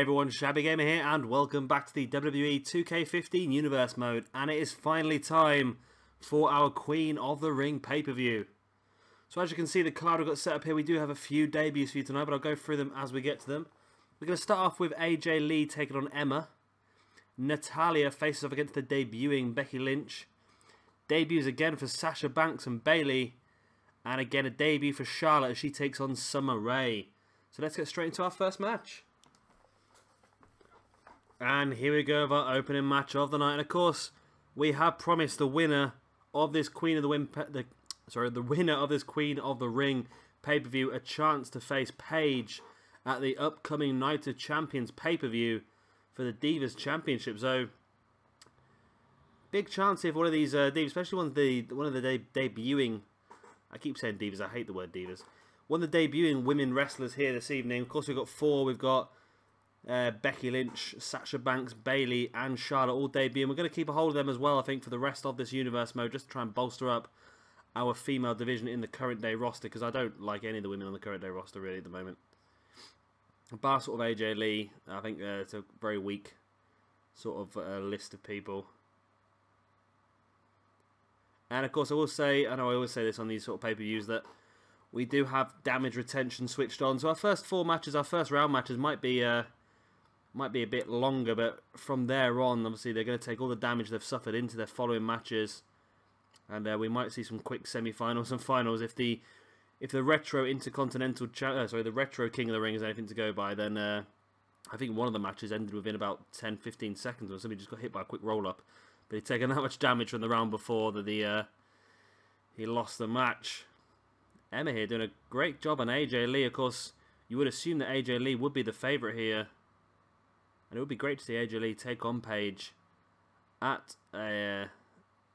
everyone, Shabby Gamer here, and welcome back to the WWE 2K15 Universe Mode. And it is finally time for our Queen of the Ring pay-per-view. So as you can see, the cloud I've got set up here, we do have a few debuts for you tonight, but I'll go through them as we get to them. We're going to start off with AJ Lee taking on Emma. Natalya faces off against the debuting Becky Lynch. Debuts again for Sasha Banks and Bayley. And again a debut for Charlotte as she takes on Summer Rae. So let's get straight into our first match. And here we go with our opening match of the night. And of course, we have promised the winner of this Queen of the Ring pay-per-view a chance to face Paige at the upcoming Night of Champions pay-per-view for the Divas Championship. So big chance here for one of these Divas, especially one of the debuting. I keep saying Divas. I hate the word Divas. One of the debuting women wrestlers here this evening. Of course, we've got four. We've got Becky Lynch, Sasha Banks, Bayley, and Charlotte all debuting. We're going to keep a hold of them as well, I think, for the rest of this universe mode, just to try and bolster up our female division in the current day roster, because I don't like any of the women on the current day roster really at the moment. Bar sort of AJ Lee, I think it's a very weak sort of list of people. And of course, I will say, I know I always say this on these sort of pay-per-views, that we do have damage retention switched on. So our first four matches, our first round matches might be a bit longer, but from there on, obviously, they're going to take all the damage they've suffered into their following matches, and we might see some quick semi-finals and finals. If the retro intercontinental, the retro King of the Ring is anything to go by, then I think one of the matches ended within about 10-15 seconds, or somebody just got hit by a quick roll-up. But he'd taken that much damage from the round before that he lost the match. Emma here doing a great job on AJ Lee. Of course, you would assume that AJ Lee would be the favourite here. And it would be great to see AJ Lee take on Paige at the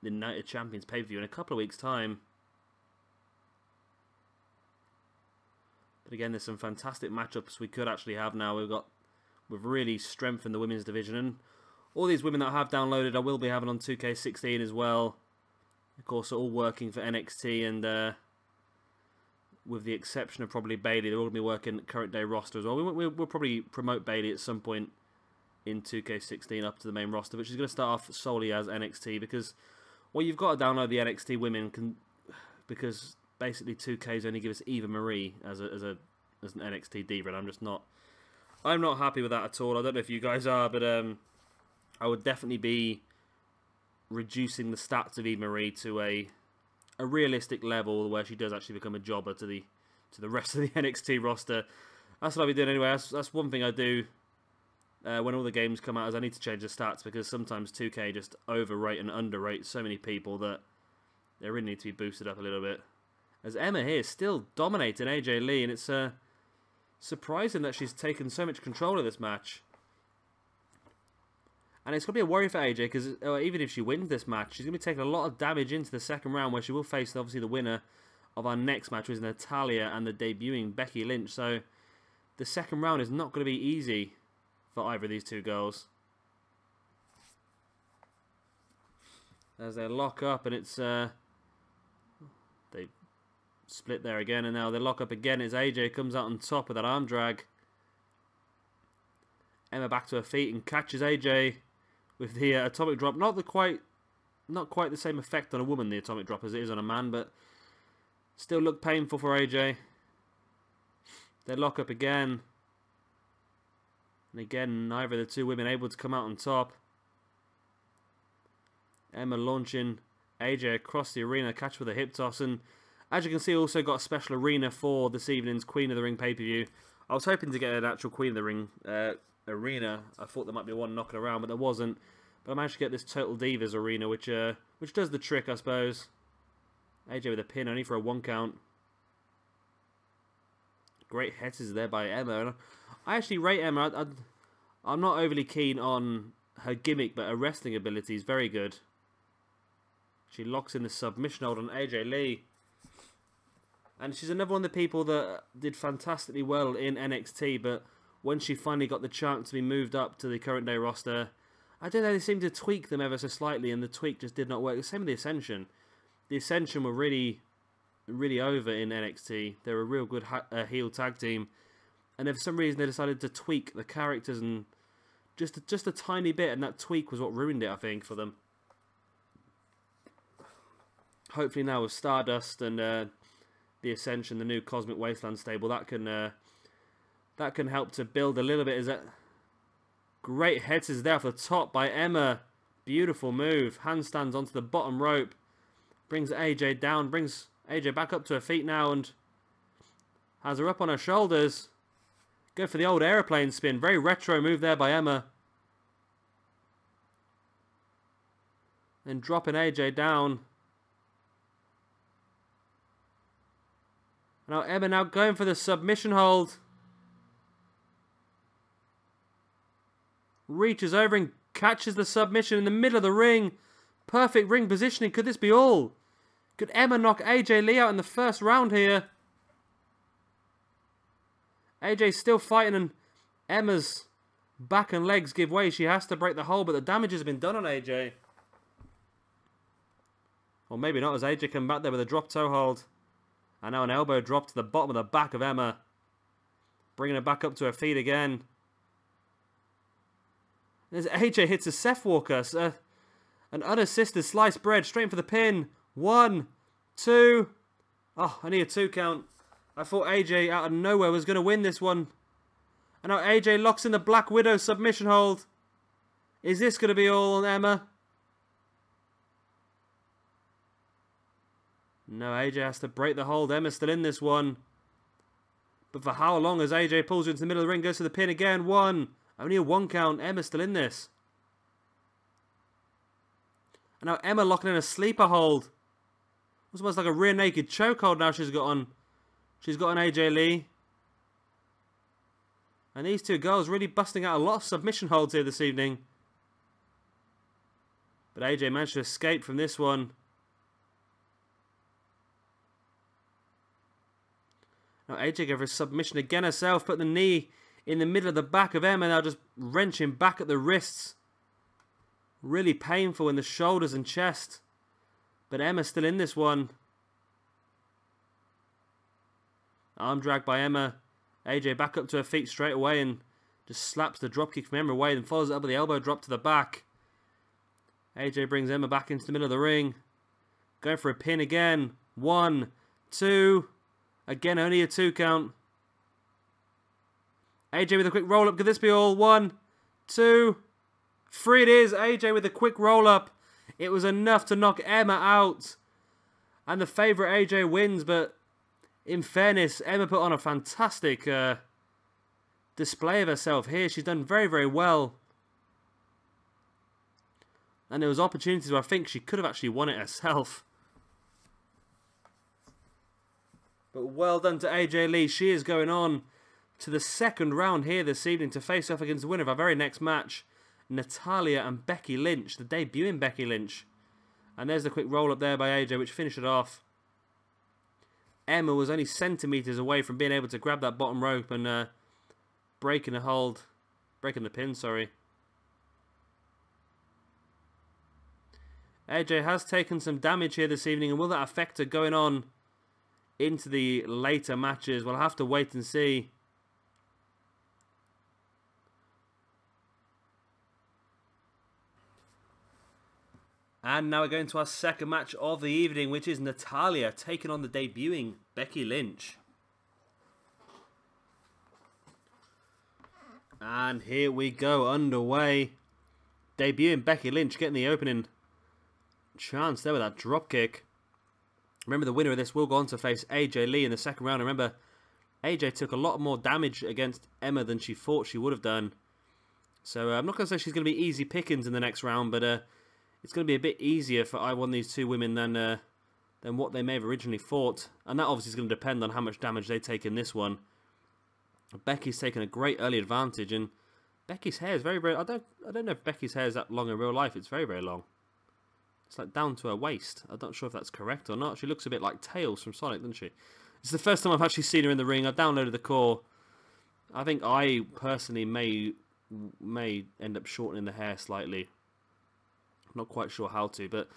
Night of Champions pay-per-view in a couple of weeks' time. But again, there's some fantastic matchups we could actually have now. We've really strengthened the women's division. And all these women that I have downloaded, I will be having on 2K16 as well. Of course, are all working for NXT, and with the exception of probably Bayley, they're all going to be working current day roster as well. We'll probably promote Bayley at some point in 2K16 up to the main roster, which is going to start off solely as NXT, because well, you've got to download the NXT women because basically 2K's only give us Eva Marie as an NXT diva, and I'm not happy with that at all. I don't know if you guys are, but I would definitely be reducing the stats of Eva Marie to a realistic level where she does actually become a jobber to the rest of the NXT roster. That's what I'll be doing anyway. That's one thing I do when all the games come out, is I need to change the stats, because sometimes 2K just overrate and underrate so many people that they really need to be boosted up a little bit. As Emma here still dominating AJ Lee, and it's surprising that she's taken so much control of this match. And it's going to be a worry for AJ, because even if she wins this match, she's going to be taking a lot of damage into the second round, where she will face, obviously, the winner of our next match, which is Natalya and the debuting Becky Lynch. So the second round is not going to be easy for either of these two girls. As they lock up, and it's they split there again, and now they lock up again as AJ comes out on top with that arm drag. Emma back to her feet and catches AJ with the atomic drop. Not quite the same effect on a woman, the atomic drop, as it is on a man, but still look painful for AJ. They lock up again. And again, neither of the two women able to come out on top. Emma launching AJ across the arena, catch with a hip toss. And as you can see, also got a special arena for this evening's Queen of the Ring pay-per-view. I was hoping to get an actual Queen of the Ring arena. I thought there might be one knocking around, but there wasn't. But I managed to get this Total Divas arena, which does the trick, I suppose. AJ with a pin, only for a 1 count. Great headers there by Emma. I actually rate Emma. I'm not overly keen on her gimmick, but her wrestling ability is very good. She locks in the submission hold on AJ Lee. And she's another one of the people that did fantastically well in NXT, but when she finally got the chance to be moved up to the current day roster, I don't know, they seemed to tweak them ever so slightly, and the tweak just did not work. The same with the Ascension. The Ascension were really over in NXT. They're a real good heel tag team. And if for some reason they decided to tweak the characters and just a tiny bit, and that tweak was what ruined it, I think, for them. Hopefully now with Stardust and the Ascension, the new Cosmic Wasteland stable, that can help to build a little bit. Is that great head scissors there for the top by Emma? Beautiful move. Handstands onto the bottom rope. Brings AJ down. Brings AJ back up to her feet now and has her up on her shoulders. Go for the old aeroplane spin. Very retro move there by Emma. And dropping AJ down. Now Emma now going for the submission hold. Reaches over and catches the submission in the middle of the ring. Perfect ring positioning. Could this be all? Could Emma knock AJ Lee out in the first round here? AJ's still fighting and Emma's back and legs give way. She has to break the hold, but the damage has been done on AJ. Or maybe not, as AJ come back there with a drop toe hold. And now an elbow drop to the bottom of the back of Emma. Bringing her back up to her feet again. As AJ hits a Seth Walker. An unassisted sliced bread straight in for the pin. 1, 2. Oh, I need a 2 count. I thought AJ out of nowhere was going to win this one. And now AJ locks in the Black Widow submission hold. Is this going to be all on Emma? No, AJ has to break the hold. Emma's still in this one. But for how long as AJ pulls her into the middle of the ring, goes to the pin again. 1. Only a 1 count. Emma's still in this. And now Emma locking in a sleeper hold. It's almost like a rear naked chokehold now she's got on. She's got on AJ Lee. And these two girls really busting out a lot of submission holds here this evening. But AJ managed to escape from this one. Now AJ gave her a submission again herself. Put the knee in the middle of the back of Emma. Now just wrenching back at the wrists. Really painful in the shoulders and chest. But Emma's still in this one. Arm drag by Emma. AJ back up to her feet straight away and just slaps the dropkick from Emma away and follows it up with the elbow drop to the back. AJ brings Emma back into the middle of the ring. Going for a pin again. 1, 2. Again, only a 2 count. AJ with a quick roll up. Could this be all? 1, 2, 3 it is. AJ with a quick roll up. It was enough to knock Emma out. And the favourite AJ wins, but in fairness, Emma put on a fantastic display of herself here. She's done very, very well. And there was opportunities where I think she could have actually won it herself. But well done to AJ Lee. She is going on to the second round here this evening to face off against the winner of our very next match, Natalya and Becky Lynch, the debuting Becky Lynch. And there's the quick roll up there by AJ, which finished it off. Emma was only centimetres away from being able to grab that bottom rope and breaking the hold. Breaking the pin, sorry. AJ has taken some damage here this evening, and will that affect her going on into the later matches? We'll have to wait and see. And now we're going to our second match of the evening, which is Natalya taking on the debuting Becky Lynch. And here we go, underway. Debuting Becky Lynch, getting the opening chance there with that dropkick. Remember, the winner of this will go on to face AJ Lee in the second round. Remember, AJ took a lot more damage against Emma than she thought she would have done. So I'm not going to say she's going to be easy pickings in the next round, but it's going to be a bit easier for either one of these two women than what they may have originally thought. And that obviously is going to depend on how much damage they take in this one. Becky's taken a great early advantage, and Becky's hair is very, very... I don't know if Becky's hair is that long in real life. It's very, very long. It's like down to her waist. I'm not sure if that's correct or not. She looks a bit like Tails from Sonic, doesn't she? It's the first time I've actually seen her in the ring. I downloaded the core. I think I personally may end up shortening the hair slightly. I'm not quite sure how to, but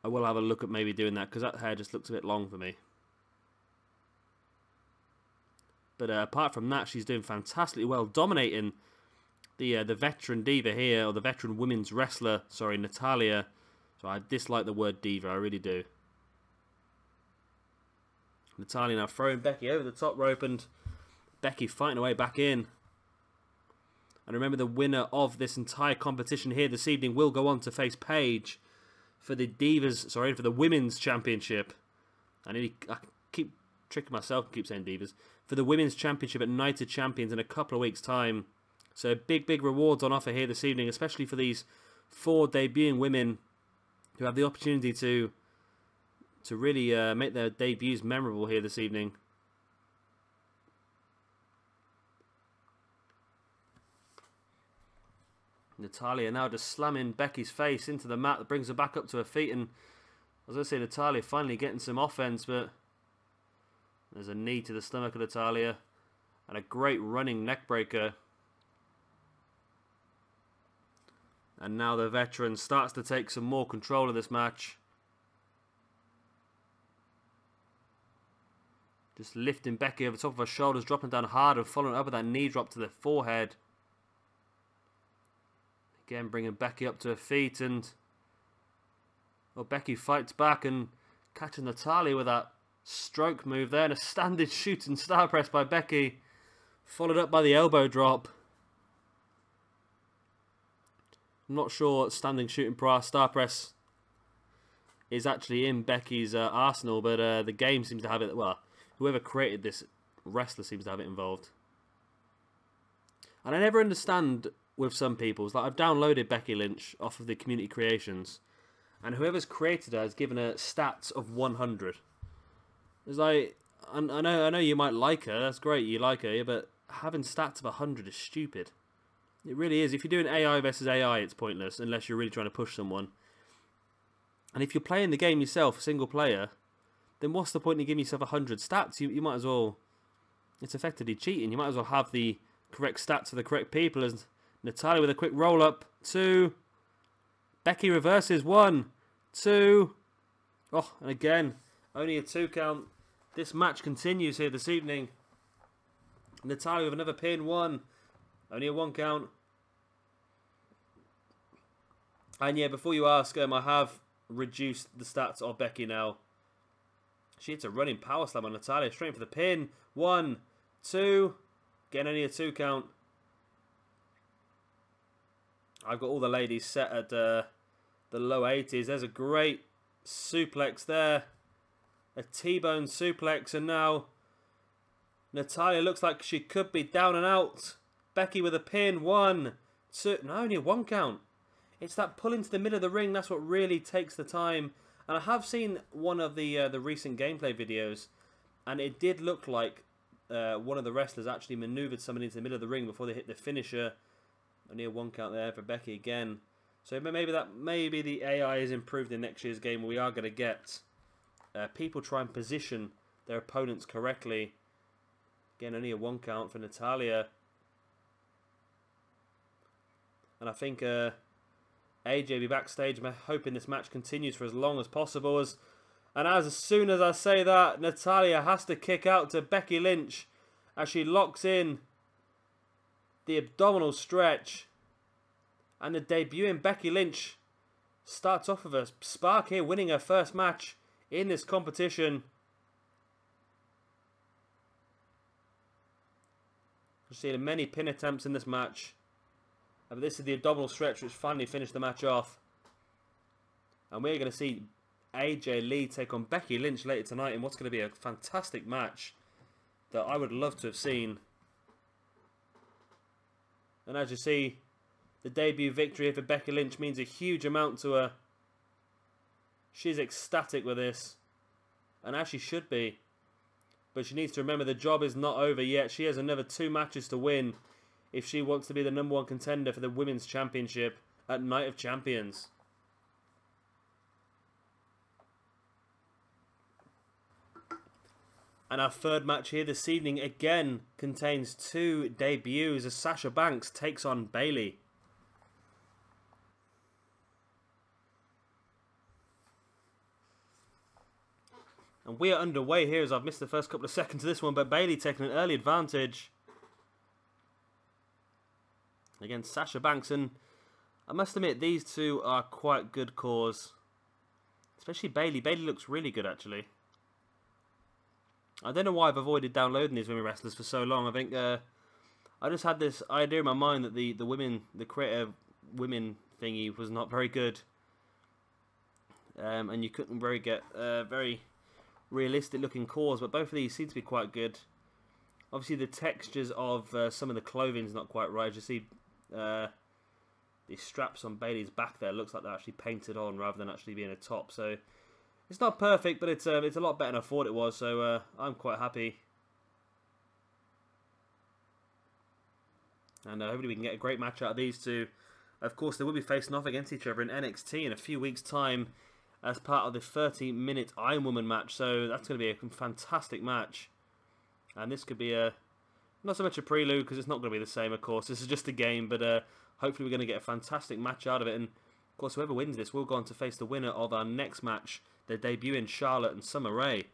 I will have a look at maybe doing that, because that hair just looks a bit long for me. But apart from that, she's doing fantastically well, dominating the veteran diva here, or the veteran women's wrestler, sorry, Natalya. So I dislike the word diva, I really do. Natalya now throwing Becky over the top rope, and Becky fighting her way back in. And remember, the winner of this entire competition here this evening will go on to face Paige for the Divas, sorry, for the Women's Championship. I keep tricking myself, keep saying Divas. For the Women's Championship at Night of Champions in a couple of weeks' time. So big rewards on offer here this evening, especially for these 4 debuting women who have the opportunity to really make their debuts memorable here this evening. Natalya now just slamming Becky's face into the mat. That brings her back up to her feet. And as I say, Natalya finally getting some offense, but there's a knee to the stomach of Natalya. And a great running neck breaker. And now the veteran starts to take some more control of this match. Just lifting Becky over the top of her shoulders, dropping down hard and following up with that knee drop to the forehead. Again, bringing Becky up to her feet, and Becky fights back and catching Natalya with that stroke move there, and a standing shooting star press by Becky, followed up by the elbow drop. I'm not sure what standing shooting star press is actually in Becky's arsenal, but the game seems to have it. Well, whoever created this wrestler seems to have it involved. And I never understand with some people. It's like, I've downloaded Becky Lynch off of the community creations, and whoever's created her has given her stats of 100. It's like, I know you might like her, that's great, you like her, but having stats of 100 is stupid. It really is. If you're doing AI versus AI, it's pointless, unless you're really trying to push someone. And if you're playing the game yourself, single player, then what's the point in giving yourself 100 stats? You might as well, it's effectively cheating. You might as well have the correct stats for the correct people. As Natalya with a quick roll up, 2. Becky reverses, 1, 2. Oh, and again, only a 2 count. This match continues here this evening. Natalya with another pin, 1. Only a 1 count. And yeah, before you ask, I have reduced the stats of Becky now. She hits a running power slam on Natalya, straight for the pin. 1, 2. Again, only a 2 count. I've got all the ladies set at the low 80s. There's a great suplex there. A T-bone suplex. And now Natalya looks like she could be down and out. Becky with a pin. 1, 2. No, only a 1 count. It's that pull into the middle of the ring. That's what really takes the time. And I have seen one of the recent gameplay videos, and it did look like one of the wrestlers actually manoeuvred someone into the middle of the ring before they hit the finisher. Only a 1 count there for Becky again. So maybe the AI is improved in next year's game, where we are going to get people try and position their opponents correctly. Again, only a 1 count for Natalya. And I think AJ will be backstage. I'm hoping this match continues for as long as possible. And as soon as I say that, Natalya has to kick out to Becky Lynch as she locks in the abdominal stretch. And the debuting Becky Lynch starts off with a spark here, winning her first match in this competition. We've seen many pin attempts in this match. But this is the abdominal stretch which finally finished the match off. And we're going to see AJ Lee take on Becky Lynch later tonight in what's going to be a fantastic match that I would love to have seen. And as you see, the debut victory for Becky Lynch means a huge amount to her. She's ecstatic with this. And as she should be. But she needs to remember the job is not over yet. She has another 2 matches to win if she wants to be the #1 contender for the Women's Championship at Night of Champions. And our third match here this evening again contains 2 debuts as Sasha Banks takes on Bayley. And we are underway here as I've missed the first couple of seconds of this one, but Bayley taking an early advantage against Sasha Banks. And I must admit, these two are quite good cause. Especially Bayley. Bayley looks really good, actually. I don't know why I've avoided downloading these women wrestlers for so long. I think I just had this idea in my mind that the creative women thingy was not very good. And you couldn't get very realistic looking cores, but both of these seem to be quite good. Obviously the textures of some of the clothing is not quite right. As you see these straps on Bayley's back there, looks like they're actually painted on rather than actually being a top. So it's not perfect, but it's a lot better than I thought it was, so I'm quite happy. And hopefully we can get a great match out of these two. Of course, they will be facing off against each other in NXT in a few weeks' time as part of the 30-minute Iron Woman match. So that's going to be a fantastic match. And this could be not so much a prelude because it's not going to be the same, of course. This is just a game, but hopefully we're going to get a fantastic match out of it. And, of course, whoever wins this will go on to face the winner of our next match. They're debuting Charlotte and Summer Rae.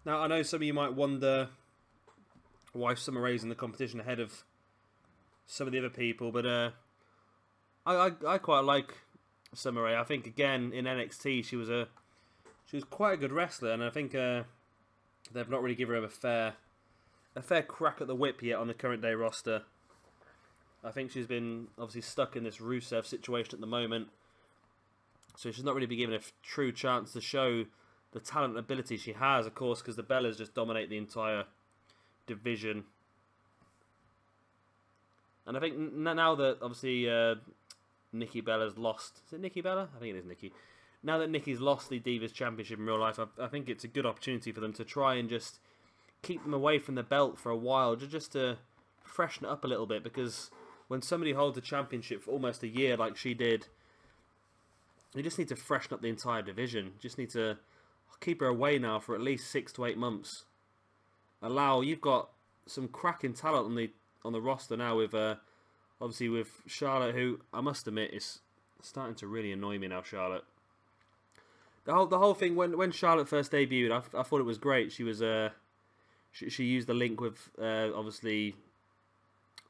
Now, I know some of you might wonder why Summer Rae's in the competition ahead of some of the other people, but I quite like Summer Rae. I think, again, in NXT, she was quite a good wrestler, and I think they've not really given her a fair crack at the whip yet on the current day roster. I think she's been obviously stuck in this Rusev situation at the moment, so she's not really been given a true chance to show the talent and ability she has, of course, because the Bellas just dominate the entire division. And I think now that obviously Nikki Bella's lost, is it Nikki Bella? I think it is Nikki. Now that Nikki's lost the Divas Championship in real life, I think it's a good opportunity for them to try and just keep them away from the belt for a while, just to freshen it up a little bit, because when somebody holds a championship for almost a year like she did, you just need to freshen up the entire division. Just need to keep her away now for at least 6 to 8 months. You've got some cracking talent on the roster now with obviously with Charlotte, who I must admit is starting to really annoy me now. Charlotte, the whole thing when Charlotte first debuted, I thought it was great. She was she used the link with obviously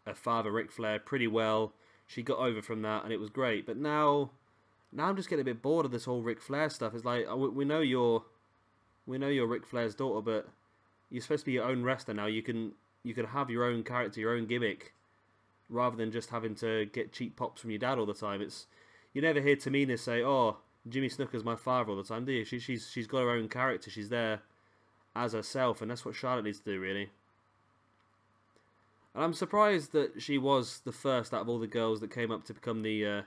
her father Ric Flair pretty well. She got over from that, and it was great. But now I'm just getting a bit bored of this whole Ric Flair stuff. It's like we know you're Ric Flair's daughter, but you're supposed to be your own wrestler now. You can have your own character, your own gimmick, rather than just having to get cheap pops from your dad all the time. You never hear Tamina say, "Oh, Jimmy Snuka's my father" all the time, do you? She's got her own character. She's there as herself, and that's what Charlotte needs to do, really. And I'm surprised that she was the first out of all the girls that came up to become the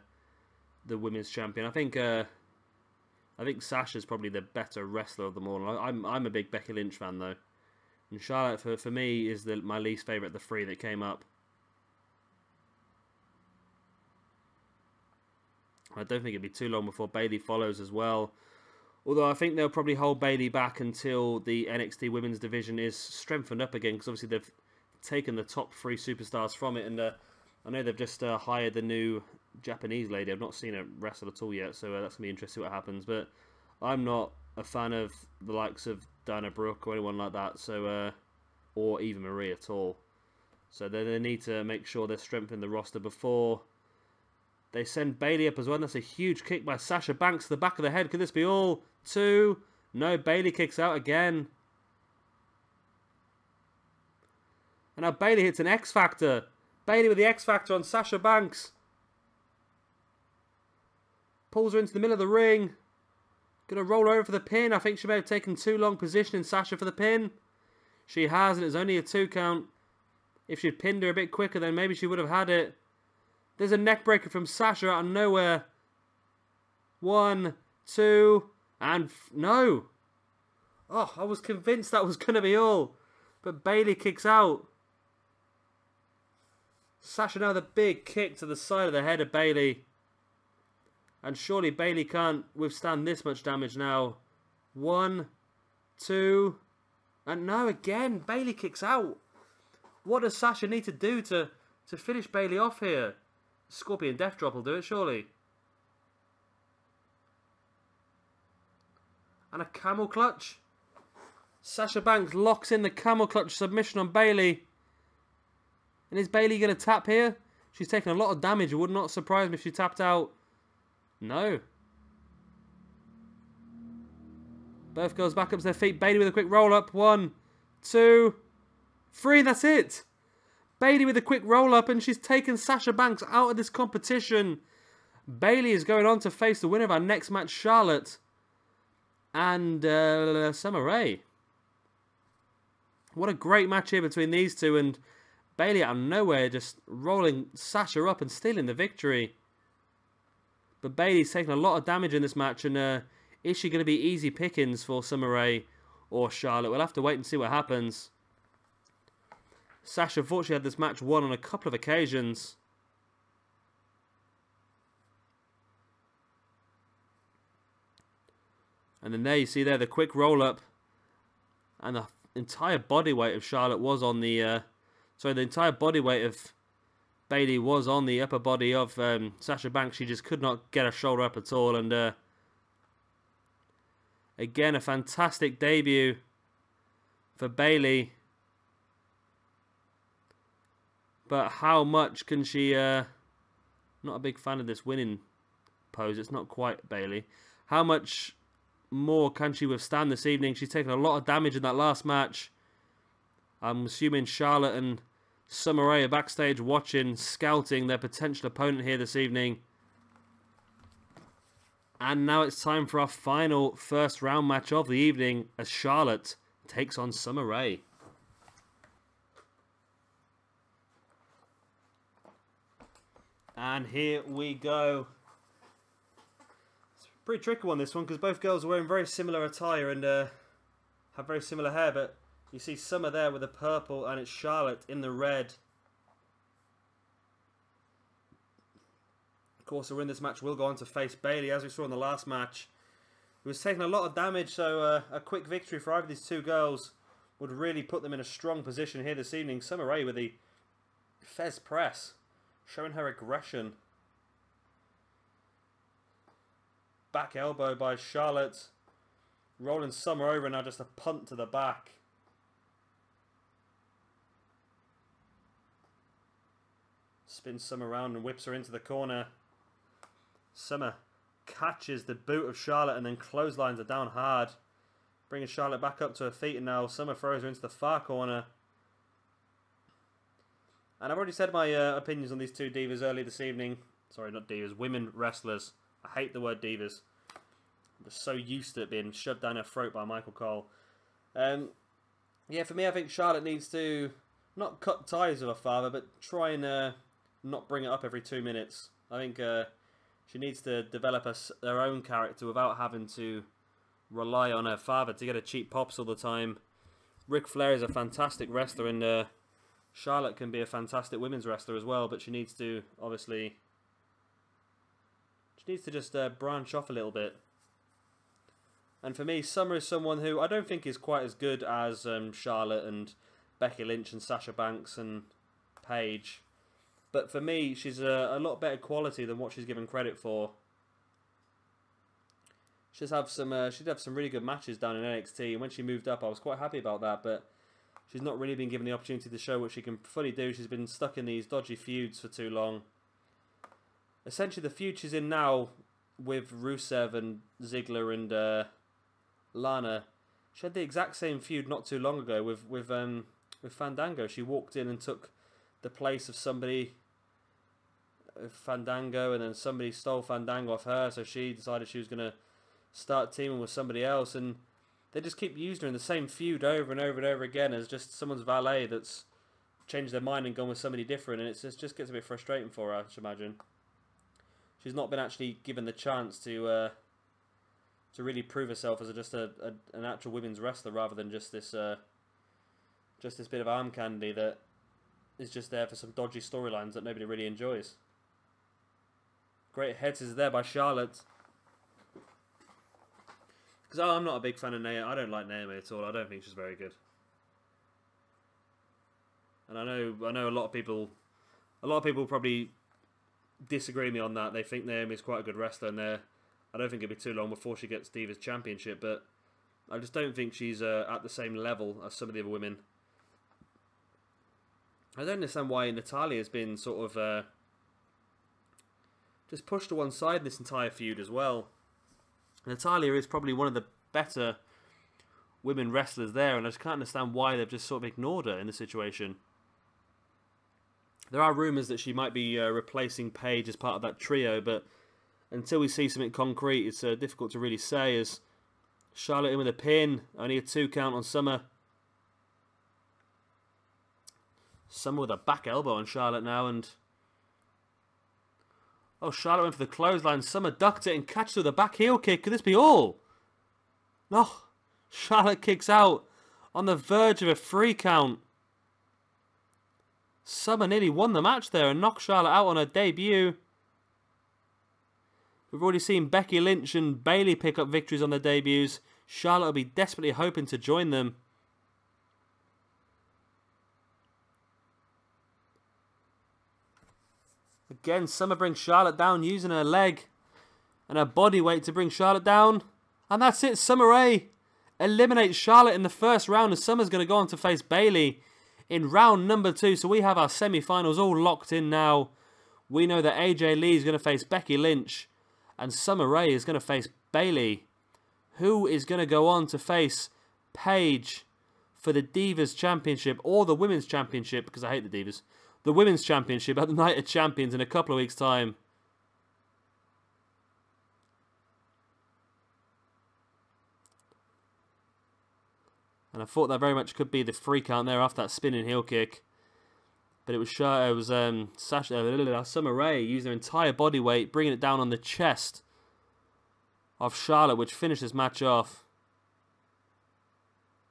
women's champion. I think Sasha's probably the better wrestler of them all. I'm a big Becky Lynch fan though, and Charlotte for me is my least favourite of the three that came up. I don't think it'd be too long before Bayley follows as well. Although I think they'll probably hold Bayley back until the NXT women's division is strengthened up again, because obviously they've taken the top 3 superstars from it, and I know they've just hired the new Japanese lady. I've not seen her wrestle at all yet, so that's going to be interesting what happens. But I'm not a fan of the likes of Dana Brooke or anyone like that, so or even Marie at all. So they need to make sure they're strengthening the roster before they send Bayley up as well. And that's a huge kick by Sasha Banks to the back of the head. Could this be all 2? No, Bayley kicks out again. And now Bayley hits an X Factor. Bayley with the X Factor on Sasha Banks. Pulls her into the middle of the ring. Gonna roll over for the pin. I think she may have taken too long positioning Sasha for the pin. She has, and it's only a 2 count. If she'd pinned her a bit quicker, then maybe she would have had it. There's a neck breaker from Sasha out of nowhere. 1, 2, and no. Oh, I was convinced that was going to be all. But Bayley kicks out. Sasha now the big kick to the side of the head of Bayley. And surely Bayley can't withstand this much damage now. 1, 2, and no, again, Bayley kicks out. What does Sasha need to do to to finish Bayley off here. Scorpion Death Drop will do it, surely. And a camel clutch. Sasha Banks locks in the camel clutch submission on Bayley. And is Bayley going to tap here? She's taken a lot of damage. It would not surprise me if she tapped out. No. Both girls back up to their feet. Bayley with a quick roll up. 1, 2, 3. That's it. Bayley with a quick roll up, and she's taken Sasha Banks out of this competition. Bayley is going on to face the winner of our next match, Charlotte and Summer Rae. What a great match here between these two, and Bayley out of nowhere just rolling Sasha up and stealing the victory. But Bayley's taken a lot of damage in this match, and is she going to be easy pickings for Summer Rae or Charlotte? We'll have to wait and see what happens. Sasha fortunately had this match won on a couple of occasions. And then there you see there the quick roll up, and the entire body weight of Charlotte was on the the entire body weight of Bayley was on the upper body of Sasha Banks. She just could not get her shoulder up at all, and again a fantastic debut for Bayley. But how much can she... not a big fan of this winning pose. It's not quite Bayley. How much more can she withstand this evening? She's taken a lot of damage in that last match. I'm assuming Charlotte and Summer Rae are backstage watching, scouting their potential opponent here this evening. And now it's time for our final first round match of the evening as Charlotte takes on Summer Rae. And here we go. It's a pretty tricky one, this one, because both girls are wearing very similar attire and have very similar hair, but you see Summer there with the purple and it's Charlotte in the red. Of course, the winner in this match will go on to face Bayley, as we saw in the last match. He was taking a lot of damage, so a quick victory for either of these two girls would really put them in a strong position here this evening. Summer Rae with the Fez press, showing her aggression. Back elbow by Charlotte. Rolling Summer over, and now just a punt to the back. Spins Summer around and whips her into the corner. Summer catches the boot of Charlotte and then clotheslines her down hard. Bringing Charlotte back up to her feet, and now Summer throws her into the far corner. And I've already said my opinions on these two divas earlier this evening. Sorry, not divas, women wrestlers. I hate the word divas. I'm just so used to it being shoved down her throat by Michael Cole. Yeah, for me, I think Charlotte needs to not cut ties with her father, but try and not bring it up every 2 minutes. I think she needs to develop her own character without having to rely on her father to get her cheap pops all the time. Ric Flair is a fantastic wrestler, and Charlotte can be a fantastic women's wrestler as well, but she needs to, obviously, just branch off a little bit. And for me, Summer is someone who I don't think is quite as good as Charlotte and Becky Lynch and Sasha Banks and Paige. But for me, she's a lot better quality than what she's given credit for. She'd have some really good matches down in NXT, and when she moved up, I was quite happy about that. But she's not really been given the opportunity to show what she can fully do. She's been stuck in these dodgy feuds for too long. Essentially, the feud she's in now with Rusev and Ziggler and Lana, she had the exact same feud not too long ago with Fandango. She walked in and took the place of somebody, Fandango, and then somebody stole Fandango off her, so she decided she was going to start teaming with somebody else, and they just keep using her in the same feud over and over and over again as just someone's valet that's changed their mind and gone with somebody different, and it just gets a bit frustrating for her, I should imagine. She's not been actually given the chance to really prove herself as just an actual women's wrestler, rather than just this bit of arm candy that is just there for some dodgy storylines that nobody really enjoys. Great head scissors there by Charlotte. Because I'm not a big fan of Naomi. I don't like Naomi at all. I don't think she's very good. And I know a lot of people A lot of people probably disagree with me on that. They think Naomi's quite a good wrestler, and I don't think it'll be too long before she gets Divas Championship, but I just don't think she's at the same level as some of the other women. I don't understand why Natalya has been sort of just pushed to one side in this entire feud as well. Natalya is probably one of the better women wrestlers there, and I just can't understand why they've just sort of ignored her in the situation. There are rumours that she might be replacing Paige as part of that trio, but until we see something concrete, it's difficult to really say. As Charlotte in with a pin, only a 2 count on Summer. Summer with a back elbow on Charlotte now, and oh, Charlotte went for the clothesline. Summer ducked it and catches her with a back heel kick. Could this be all? No, Charlotte kicks out on the verge of a 3 count. Summer nearly won the match there and knocked Charlotte out on her debut. We've already seen Becky Lynch and Bayley pick up victories on their debuts. Charlotte will be desperately hoping to join them. Again, Summer brings Charlotte down using her leg and her body weight to bring Charlotte down. And that's it. Summer Rae eliminates Charlotte in the first round, and Summer's going to go on to face Bayley in round number 2. So we have our semi-finals all locked in now. We know that AJ Lee is going to face Becky Lynch and Summer Rae is going to face Bayley. Who is going to go on to face Paige for the Divas Championship or the Women's Championship, because I hate the Divas. The Women's Championship at the Night of Champions in a couple of weeks' time. And I thought that very much could be the 3 count there after that spinning heel kick. But it was Summer Rae using her entire body weight, bringing it down on the chest of Charlotte, which finished this match off.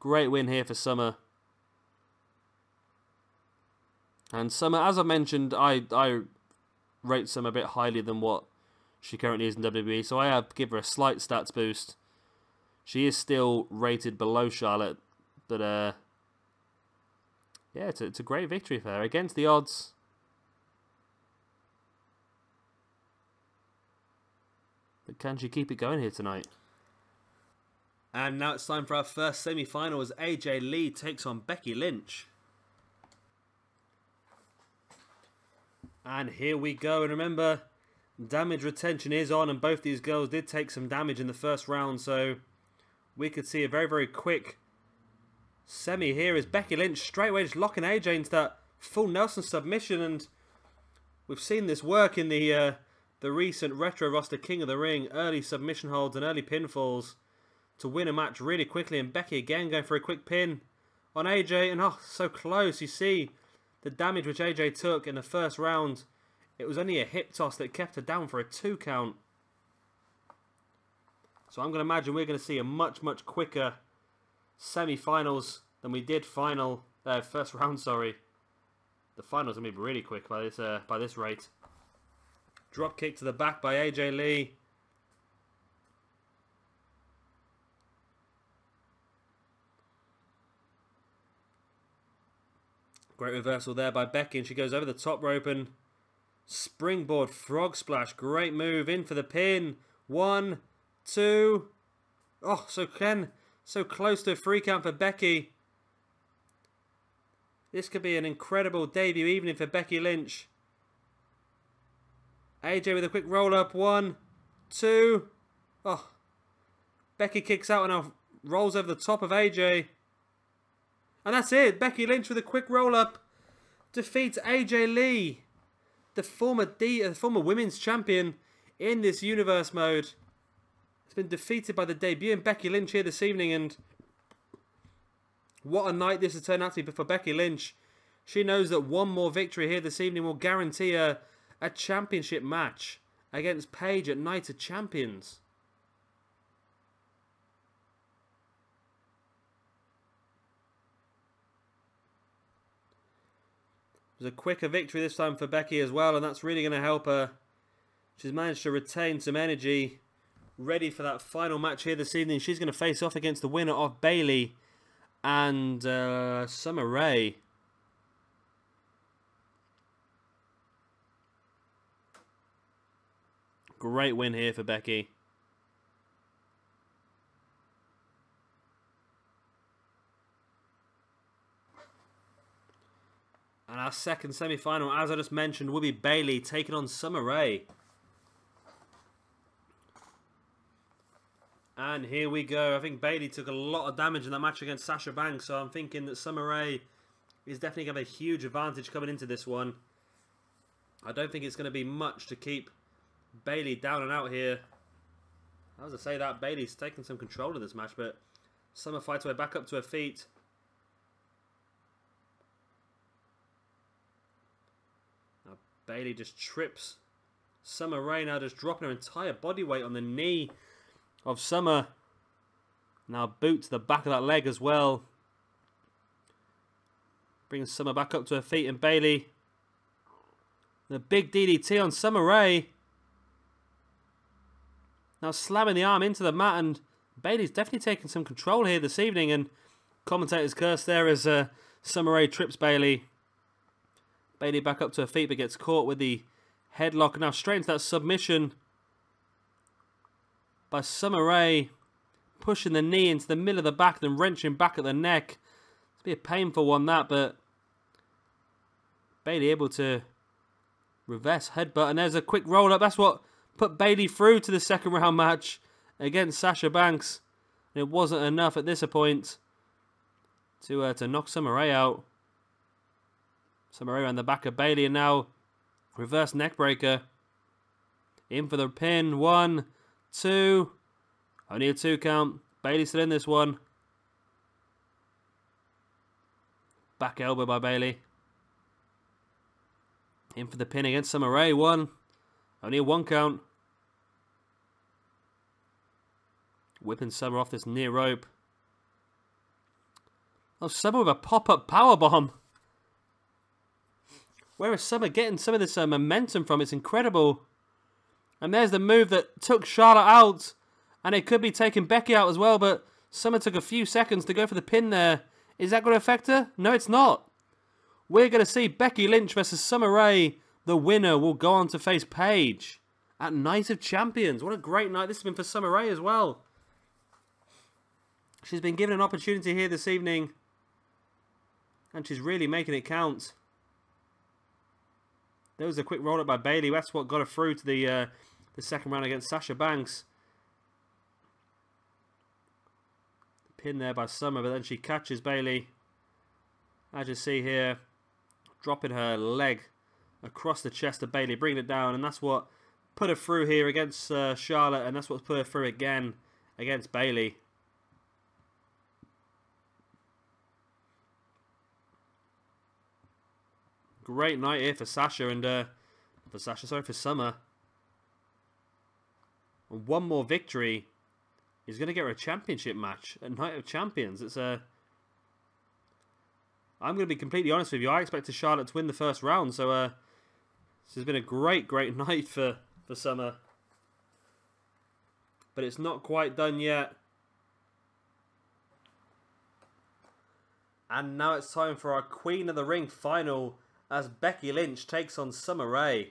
Great win here for Summer. And Summer, as I mentioned, I rate Summer a bit highly than what she currently is in WWE, so I have to give her a slight stats boost. She is still rated below Charlotte, but yeah, it's a great victory for her against the odds. But can she keep it going here tonight? And now it's time for our first semi-final as AJ Lee takes on Becky Lynch. And here we go. And remember, damage retention is on, and both these girls did take some damage in the first round, so we could see a very, very quick semi here as Becky Lynch straight away just locking AJ into that full Nelson submission. And we've seen this work in the recent Retro roster King of the Ring. Early submission holds and early pinfalls to win a match really quickly. And Becky again going for a quick pin on AJ. And oh, so close. You see the damage which AJ took in the first round. It was only a hip toss that kept her down for a 2 count. So I'm going to imagine we're going to see a much, much quicker semi-finals than we did first round, sorry. The finals are going to be really quick by this rate. Drop kick to the back by AJ Lee. Great reversal there by Becky, and she goes over the top rope and springboard frog splash. Great move in for the pin. 1, 2. Oh, so close to a 3 count for Becky. This could be an incredible debut evening for Becky Lynch. AJ with a quick roll up. 1, 2. Oh, Becky kicks out and now rolls over the top of AJ. And that's it. Becky Lynch with a quick roll-up defeats AJ Lee, the former women's champion in this universe mode. It's been defeated by the debuting Becky Lynch here this evening, and what a night this has turned out to be for Becky Lynch. She knows that one more victory here this evening will guarantee her a championship match against Paige at Night of Champions. It was a quicker victory this time for Becky as well, and that's really going to help her. She's managed to retain some energy, ready for that final match here this evening. She's going to face off against the winner of Bayley and Summer Rae. Great win here for Becky. And our second semi-final, as I just mentioned, will be Bayley taking on Summer Rae. And here we go. I think Bayley took a lot of damage in that match against Sasha Banks, so I'm thinking that Summer Rae is definitely going to have a huge advantage coming into this one. I don't think it's going to be much to keep Bayley down and out here. As I say that, Bayley's taking some control of this match, but Summer fights her way back up to her feet. Now Bayley just trips Summer Rae, now just dropping her entire body weight on the knee of Summer. Now boot to the back of that leg as well. Brings Summer back up to her feet, and Bayley, the big DDT on Summer Rae. Now slamming the arm into the mat, and Bayley's definitely taking some control here this evening, and commentator's curse there as Summer Rae trips Bayley. Bayley back up to her feet, but gets caught with the headlock. Now straight into that submission by Summer Rae, pushing the knee into the middle of the back, then wrenching back at the neck. It's be a painful one, that, but Bayley able to reverse headbutt, and there's a quick roll up. That's what put Bayley through to the second round match against Sasha Banks. And it wasn't enough at this point to knock Summer Rae out. Summer Rae around the back of Bayley, and now reverse neckbreaker. In for the pin. 1, 2. Only a 2 count. Bayley still in this one. Back elbow by Bayley. In for the pin against Summer Rae. 1. Only a 1 count. Whipping Summer off this near rope. Oh, Summer with a pop-up powerbomb. Where is Summer getting some of this momentum from? It's incredible. And there's the move that took Charlotte out. And it could be taking Becky out as well, but Summer took a few seconds to go for the pin there. Is that going to affect her? No, it's not. We're going to see Becky Lynch versus Summer Rae. The winner will go on to face Paige at Night of Champions. What a great night this has been for Summer Rae as well. She's been given an opportunity here this evening, and she's really making it count. There was a quick roll up by Bayley. That's what got her through to the second round against Sasha Banks. Pin there by Summer, but then she catches Bayley. As you see here, dropping her leg across the chest of Bayley, bringing it down, and that's what put her through here against Charlotte, and that's what put her through again against Bayley. Great night here for Sasha and for Summer. And one more victory is going to get her a championship match at Night of Champions. It's I'm going to be completely honest with you. I expected Charlotte to win the first round, so this has been a great night for Summer. But it's not quite done yet. And now it's time for our Queen of the Ring final, as Becky Lynch takes on Summer Rae.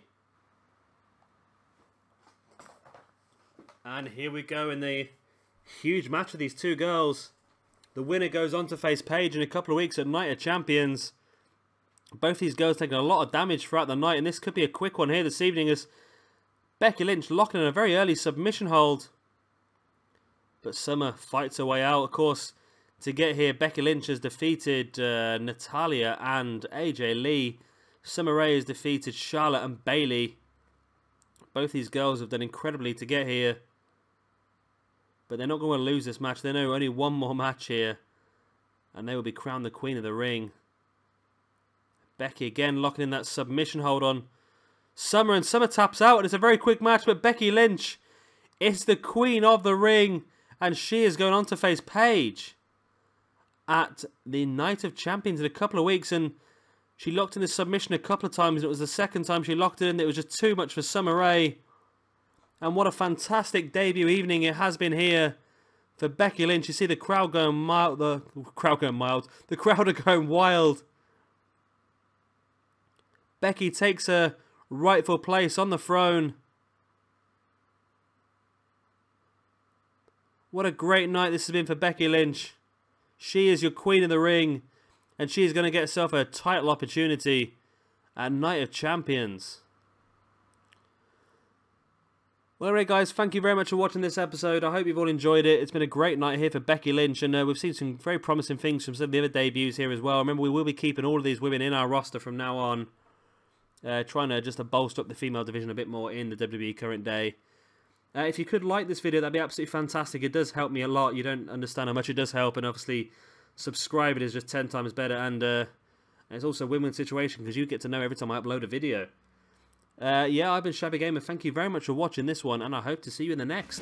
And here we go in the huge match of these two girls. The winner goes on to face Paige in a couple of weeks at Night of Champions. Both these girls taking a lot of damage throughout the night, and this could be a quick one here this evening as Becky Lynch locking in a very early submission hold. But Summer fights her way out. Of course, to get here, Becky Lynch has defeated Natalya and AJ Lee. Summer Rae has defeated Charlotte and Bayley. Both these girls have done incredibly to get here. But they're not going to lose this match. They know only one more match here, and they will be crowned the Queen of the Ring. Becky again locking in that submission hold on Summer, and Summer taps out, and it's a very quick match, but Becky Lynch is the Queen of the Ring, and she is going on to face Paige at the Night of Champions in a couple of weeks, and she locked in the submission a couple of times, and it was the second time she locked it in. It was just too much for Summer Rae. And what a fantastic debut evening it has been here for Becky Lynch. You see the crowd going mild. The crowd are going wild. Becky takes her rightful place on the throne. What a great night this has been for Becky Lynch. She is your queen of the ring, and she is going to get herself a title opportunity at Night of Champions. Well, anyway, guys, thank you very much for watching this episode. I hope you've all enjoyed it. It's been a great night here for Becky Lynch, and we've seen some very promising things from some of the other debuts here as well. Remember, we will be keeping all of these women in our roster from now on, trying to just bolster up the female division a bit more in the WWE Current Day. If you could like this video, that'd be absolutely fantastic. It does help me a lot. You don't understand how much it does help, and obviously, subscribing is just 10 times better, and it's also a win-win situation because you get to know every time I upload a video. Yeah, I've been Shabby Gamer. Thank you very much for watching this one, and I hope to see you in the next.